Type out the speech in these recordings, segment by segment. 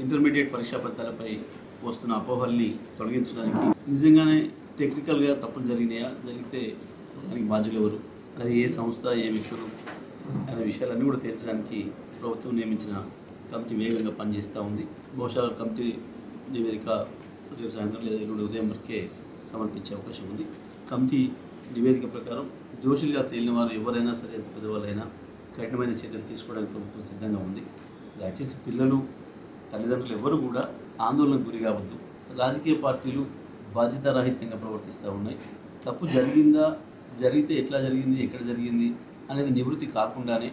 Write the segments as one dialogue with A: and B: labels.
A: Intermediate పరీక్షా ఫలితాలపై వస్తున్న అపోహల్ని తొలగించడానికి నిజంగానే టెక్నికల్గా తప్పులు జరిగినాయా, జరిగితే దానికి బాధ్యులు ఎవరు, అది ఏ సంస్థ, ఏ వ్యక్తులు అనే విషయాలన్నీ కూడా తేల్చడానికి ప్రభుత్వం నియమించిన కమిటీ వేగంగా పనిచేస్తూ ఉంది. బహుశా కమిటీ నివేదిక రేపు సాయంత్రం లేదా ఎల్లుండి ఉదయం వరకే సమర్పించే అవకాశం ఉంది. కమిటీ నివేదిక ప్రకారం దోషులుగా తేలిన వారు ఎవరైనా సరే, ఎంత పెద్దవాళ్ళైనా కఠినమైన చర్యలు తీసుకోవడానికి ప్రభుత్వం సిద్ధంగా ఉంది. దయచేసి పిల్లలు, తల్లిదండ్రులు ఎవరు కూడా ఆందోళనకు గురి కావద్దు. రాజకీయ పార్టీలు బాధ్యతారాహిత్యంగా ప్రవర్తిస్తూ ఉన్నాయి. తప్పు జరిగిందా, జరిగితే ఎట్లా జరిగింది, ఎక్కడ జరిగింది అనేది నివృత్తి కాకుండానే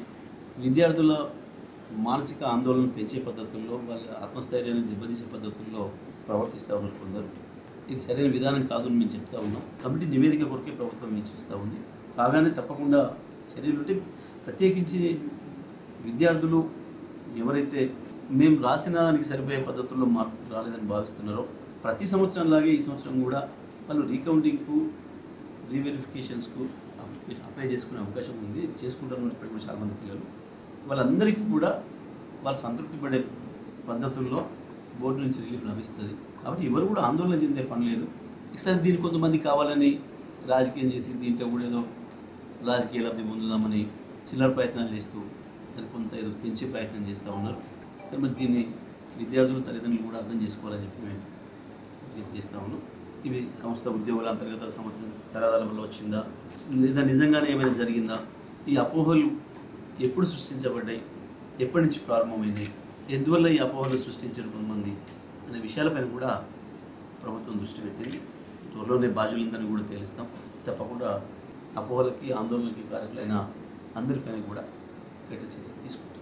A: విద్యార్థుల మానసిక ఆందోళన పెంచే పద్ధతుల్లో, వాళ్ళ ఆత్మస్థైర్యాన్ని దెబ్బతీసే పద్ధతుల్లో ప్రవర్తిస్తూ ఉన్నారు కొందరు. ఇది సరైన విధానం కాదు అని మేము చెప్తా ఉన్నాం. కమిటీ నివేదిక కొరకే ప్రభుత్వం మీరు చూస్తూ ఉంది. కాగానే తప్పకుండా చర్యలు ఉంటే, ప్రత్యేకించి విద్యార్థులు ఎవరైతే మేము రాసిన దానికి సరిపోయే పద్ధతుల్లో మార్పులు రాలేదని భావిస్తున్నారో, ప్రతి సంవత్సరంలాగే ఈ సంవత్సరం కూడా వాళ్ళు రీకౌంటింగ్కు, రీవెరిఫికేషన్స్కు అప్లై చేసుకునే అవకాశం ఉంది. ఇది చేసుకుంటారు కూడా చాలామంది పిల్లలు. వాళ్ళందరికీ కూడా వాళ్ళు సంతృప్తి పడే పద్ధతుల్లో బోర్డు నుంచి రిలీఫ్ లభిస్తుంది. కాబట్టి ఎవరు కూడా ఆందోళన చెందే పని లేదు. ఈసారి దీన్ని కొంతమంది కావాలని రాజకీయం చేసి దీంట్లో కూడా ఏదో రాజకీయ లబ్ధి పొందుదామని చిల్లర ప్రయత్నాలు చేస్తూ దాన్ని కొంత ఏదో పెంచే ప్రయత్నం చేస్తూ ఉన్నారు. మరి దీన్ని విద్యార్థులు, తల్లిదండ్రులు కూడా అర్థం చేసుకోవాలని చెప్పి మేము విజ్ఞప్తి చేస్తూ ఉన్నాం. ఇవి సంస్థ ఉద్యోగుల అంతర్గత సమస్య తగాదాల వల్ల వచ్చిందా, లేదా నిజంగానే ఏమైనా జరిగిందా, ఈ అపోహలు ఎప్పుడు సృష్టించబడ్డాయి, ఎప్పటి నుంచి ప్రారంభమైనాయి, ఎందువల్ల ఈ అపోహలు సృష్టించారు కొంతమంది అనే విషయాలపైన కూడా ప్రభుత్వం దృష్టి పెట్టింది. త్వరలోనే బాధ్యులందరినీ కూడా తేలుస్తాం. తప్పకుండా అపోహలకి, ఆందోళనకి కారకులైన అందరిపైన కూడా గట్టి చర్యలు తీసుకుంటాం.